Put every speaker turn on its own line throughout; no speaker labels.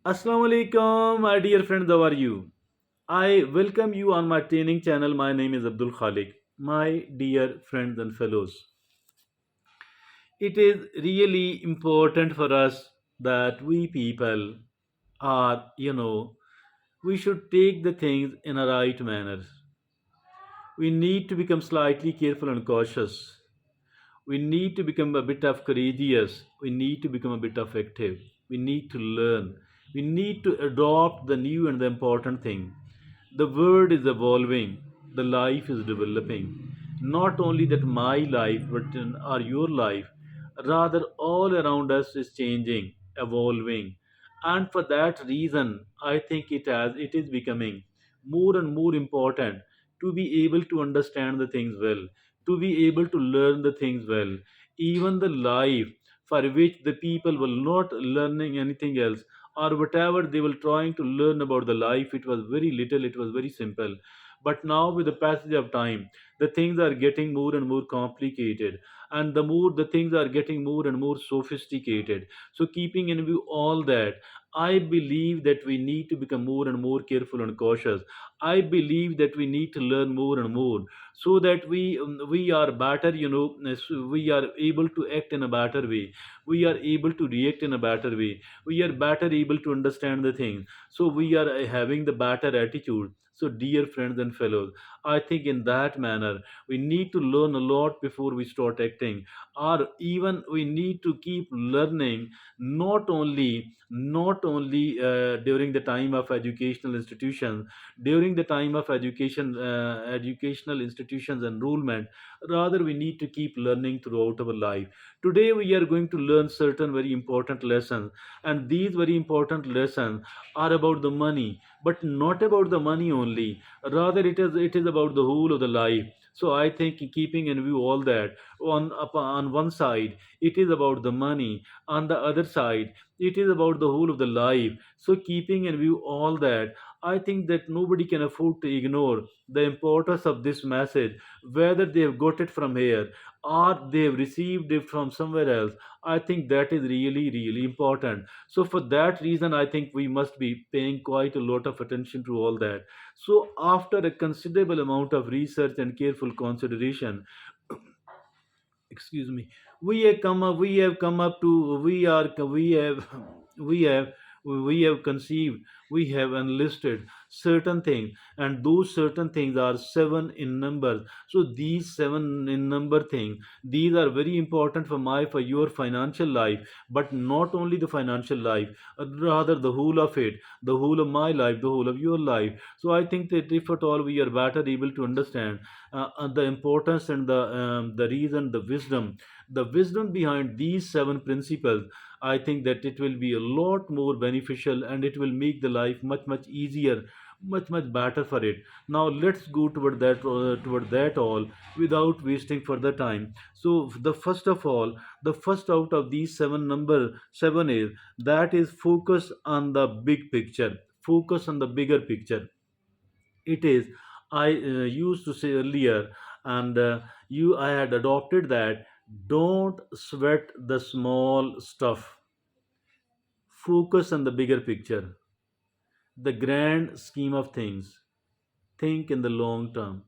Assalamu alaikum, my dear friends. How are you? I welcome you on my training channel. My name is Abdul Khalik. My dear friends and fellows, it is really important for us that we people are, we should take the things in a right manner. We need to become slightly careful and cautious. We need to become a bit of courageous. We need to become a bit of active. We need to learn. We need to adopt the new and the important thing. The world is evolving. The life is developing. Not only that my life, but or your life, rather all around us is changing, evolving. And for that reason, I think it is becoming more and more important to be able to understand the things well, to be able to learn the things well. Even the life for which the people were not learning anything else, or whatever they were trying to learn about the life, it was very little, it was very simple. But now, with the passage of time, the things are getting more and more complicated, and the more the things are getting more and more sophisticated. So, keeping in view all that, I believe that we need to become more and more careful and cautious. I believe that we need to learn more and more so that we are better, we are able to act in a better way. We are able to react in a better way. We are better able to understand the things. So we are having the better attitude. So, dear friends and fellows, I think in that manner we need to learn a lot before we start acting, or even we need to keep learning, not only during the time of educational institutions, during the time of educational institutions enrollment. Rather, we need to keep learning throughout our life. Today we are going to learn certain very important lessons, and these very important lessons are about the money, but not about the money only. Rather, it is about the whole of the life. So I think, keeping in view all that, on one side it is about the money, on the other side it is about the whole of the life. So, keeping in view all that, I think that nobody can afford to ignore the importance of this message, whether they have got it from here or they have received it from somewhere else. I think that is really, really important. So, for that reason, I think we must be paying quite a lot of attention to all that. So, after a considerable amount of research and careful consideration, excuse me, we have we have conceived, we have enlisted certain things, and those certain things are seven in number. So these seven in number things, these are very important for your financial life, but not only the financial life, rather the whole of it, the whole of my life, the whole of your life. So I think that if at all we are better able to understand the importance and the reason, the wisdom behind these seven principles, I think that it will be a lot more beneficial, and it will make the life much much easier, much better for it. Now let's go toward that all without wasting further time. So the first of all, the first out of these seven, number seven, is that is focus on the big picture. Focus on the bigger picture. It is, I used to say earlier, and you I had adopted that: don't sweat the small stuff. Focus on the bigger picture, the grand scheme of things. Think in the long term.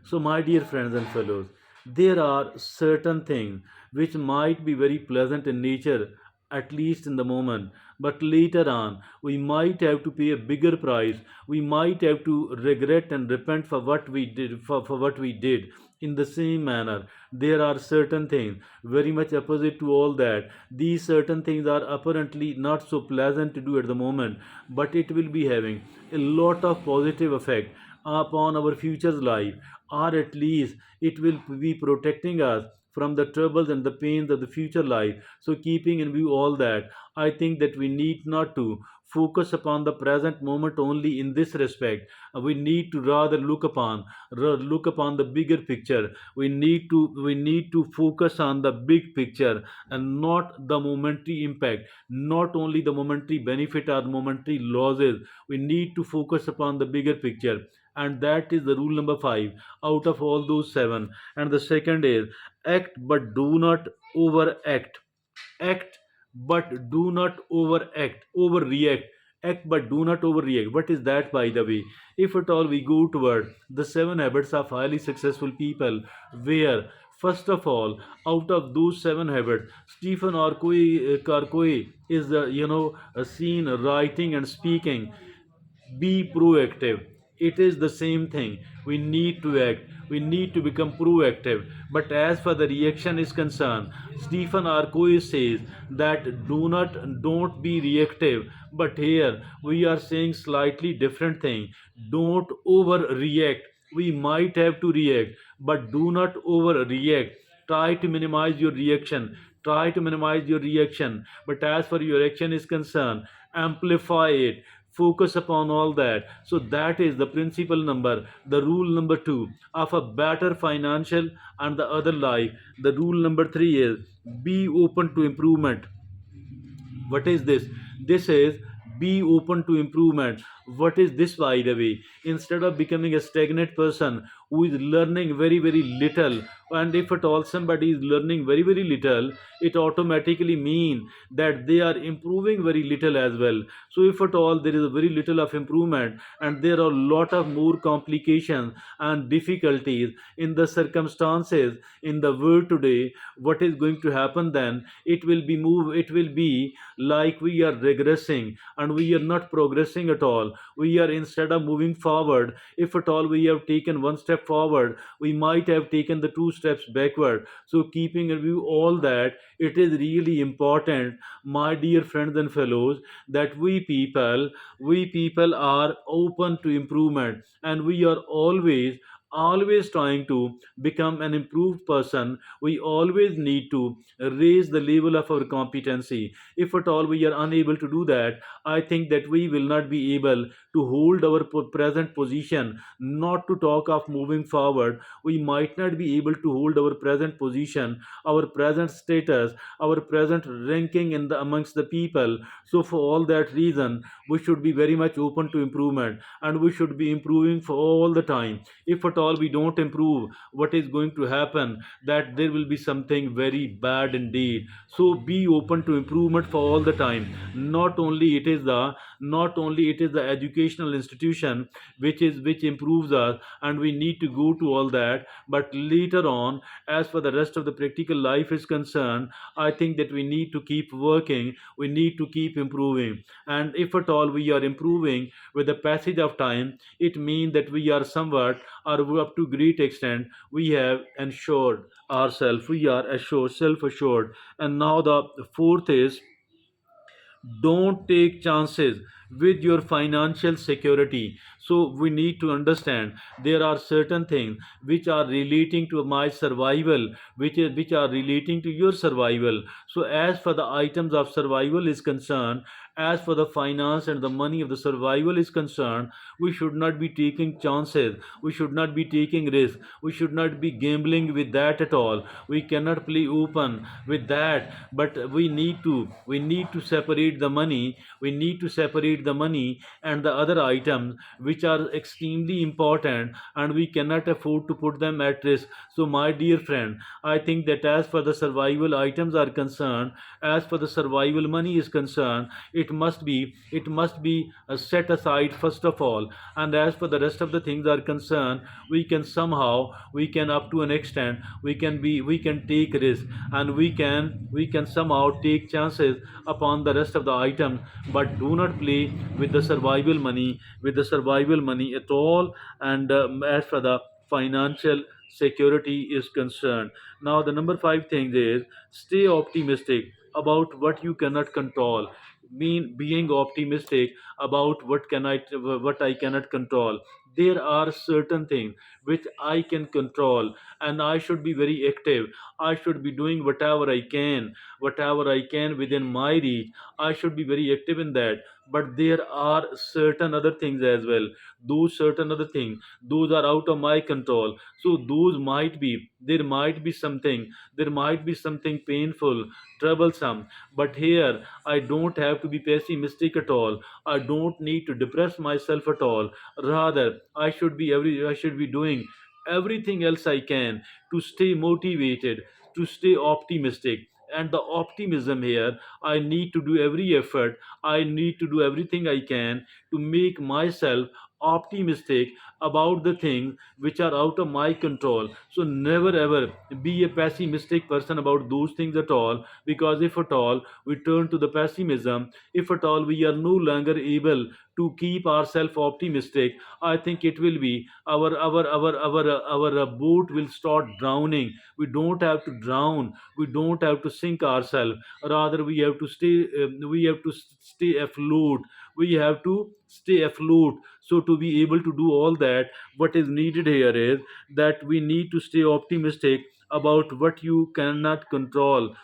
So, my dear friends and fellows, there are certain things which might be very pleasant in nature, at least in the moment, but later on we might have to pay a bigger price. We might have to regret and repent for what we did. For what we did. In the same manner, there are certain things very much opposite to all that. These certain things are apparently not so pleasant to do at the moment, but it will be having a lot of positive effect upon our future's life, or at least it will be protecting us from the troubles and the pains of the future life. So, keeping in view all that, I think that we need not to focus upon the present moment only in this respect. We need to rather look upon the bigger picture. We need to focus on the big picture, and not the momentary impact, not only the momentary benefit or momentary losses. We need to focus upon the bigger picture, and that is the rule number 5 out of all those 7. And the second is, act but do not overact. Act but do not overreact. Act but do not overreact. What is that, by the way? If at all we go toward the seven habits of highly successful people, where first of all, out of those seven habits, Stephen Carcoy is seen writing and speaking, be proactive. It is the same thing. We need to act. We need to become proactive. But as for the reaction is concerned, Stephen Arcois says that don't be reactive. But here we are saying slightly different thing. Don't overreact. We might have to react, but do not overreact. Try to minimize your reaction. Try to minimize your reaction. But as for your action is concerned, amplify it, focus upon all that. So that is the principle number, the rule number 2 of a better financial and the other life. The rule number 3 is be open to improvement. What is this? This is be open to improvement. What is this, by the way? Instead of becoming a stagnant person who is learning very, very little, and if at all somebody is learning very, very little, it automatically mean that they are improving very little as well. So if at all there is a very little of improvement, and there are a lot of more complications and difficulties in the circumstances in the world today, what is going to happen then? It will be like we are regressing and we are not progressing at all. We are, instead of moving forward, if at all we have taken one step forward, we might have taken the two steps backward. So keeping in view all that, it is really important, my dear friends and fellows, that we people are open to improvement, and we are always trying to become an improved person. We always need to raise the level of our competency. If at all we are unable to do that, I think that we will not be able to hold our present position. Not to talk of moving forward, we might not be able to hold our present position, our present status, our present ranking in the amongst the people. So for all that reason, we should be very much open to improvement, and we should be improving for all the time. If at all we don't improve, what is going to happen? That there will be something very bad indeed. So be open to improvement for all the time. Not only it is the educational institution which improves us, and we need to go to all that, but later on, as for the rest of the practical life is concerned, I think that we need to keep working, we need to keep improving. And if at all we are improving with the passage of time, it means that we are somewhat, or up to great extent, we have ensured ourselves, we are assured, self assured. And now the fourth is, don't take chances with your financial security. So we need to understand there are certain things which are relating to my survival, which are relating to your survival. So as for the items of survival is concerned, as for the finance and the money of the survival is concerned, we should not be taking chances, we should not be taking risks, we should not be gambling with that at all. We cannot play open with that. But we need to separate the money, we need to separate the money and the other items which are extremely important, and we cannot afford to put them at risk. So my dear friend, I think that as for the survival items are concerned, as for the survival money is concerned, it must be set aside first of all. And as for the rest of the things are concerned, we can up to an extent, we can take risk, and we can somehow take chances upon the rest of the items. But do not play with the survival money at all. And as for the financial security is concerned, now the number 5 thing is, stay optimistic about what you cannot control. Mean being optimistic about what I cannot control. There are certain things which I can control, and I should be very active. I should be doing whatever I can within my reach. I should be very active in that. But there are certain other things as well. Those certain other things, those are out of my control. So there might be something painful, troublesome. But here I don't have to be pessimistic at all. I don't need to depress myself at all. Rather, I should be doing everything else I can to stay motivated, to stay optimistic. and the optimism here. I need to do every effort, I need to do everything I can to make myself optimistic about the things which are out of my control. So never ever be a pessimistic person about those things at all, because if at all we turn to the pessimism, if at all we are no longer able to keep ourselves optimistic, I think it will be our boat will start drowning. We don't have to drown, we don't have to sink ourselves, rather we have to stay, stay afloat. We have to stay afloat. So to be able to do all that, what is needed here is that we need to stay optimistic about what you cannot control.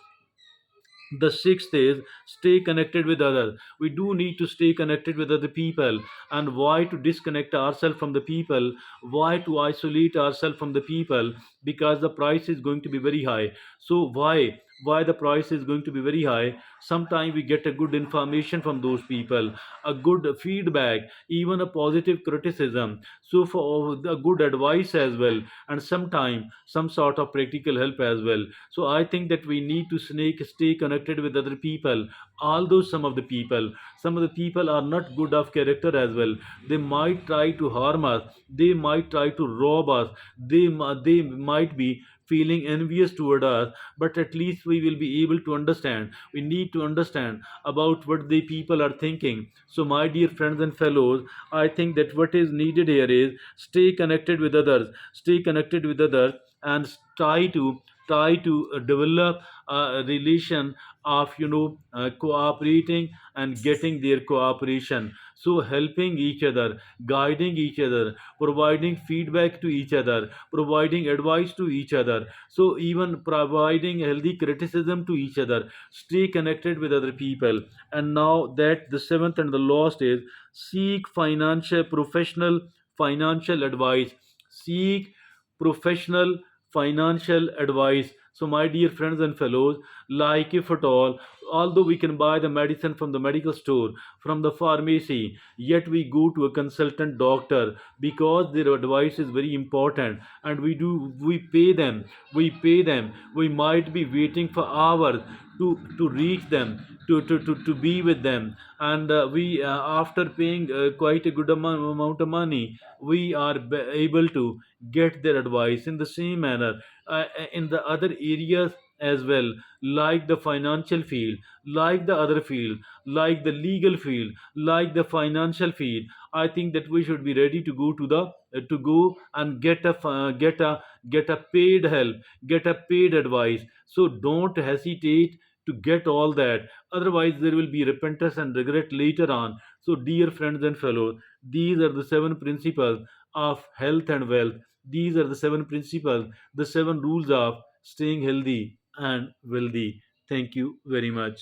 The sixth is stay connected with others. We do need to stay connected with other people. And why to disconnect ourselves from the people, why to isolate ourselves from the people? Because the price is going to be very high. So why the price is going to be very high? Sometimes we get a good information from those people, a good feedback, even a positive criticism, so for the good advice as well, and sometimes some sort of practical help as well. So I think that we need to stay connected with other people. Although some of the people are not good of character as well. They might try to harm us, they might try to rob us, they might be feeling envious toward us, but at least we will be able to understand. We need to understand about what the people are thinking. So my dear friends and fellows, I think that what is needed here is stay connected with others, stay connected with others, and try to develop a relation of cooperating and getting their cooperation. So helping each other, guiding each other, providing feedback to each other, providing advice to each other, so even providing healthy criticism to each other. Stay connected with other people. And now that the seventh and the last is seek financial advice. Seek professional financial advice. So my dear friends and fellows, like if at all, although we can buy the medicine from the medical store, from the pharmacy, yet we go to a consultant doctor because their advice is very important, and we pay them. We might be waiting for hours to reach them, to be with them, and we after paying quite a good amount of money, we are able to get their advice in the same manner. In the other areas as well, like the financial field, like the other field, like the legal field, like the financial field, I think that we should be ready to go to go and get a paid help, get a paid advice. So don't hesitate to get all that, otherwise there will be repentance and regret later on. So dear friends and fellows, these are the seven principles of health and wealth. These are the seven principles, the seven rules of staying healthy and wealthy. Thank you very much.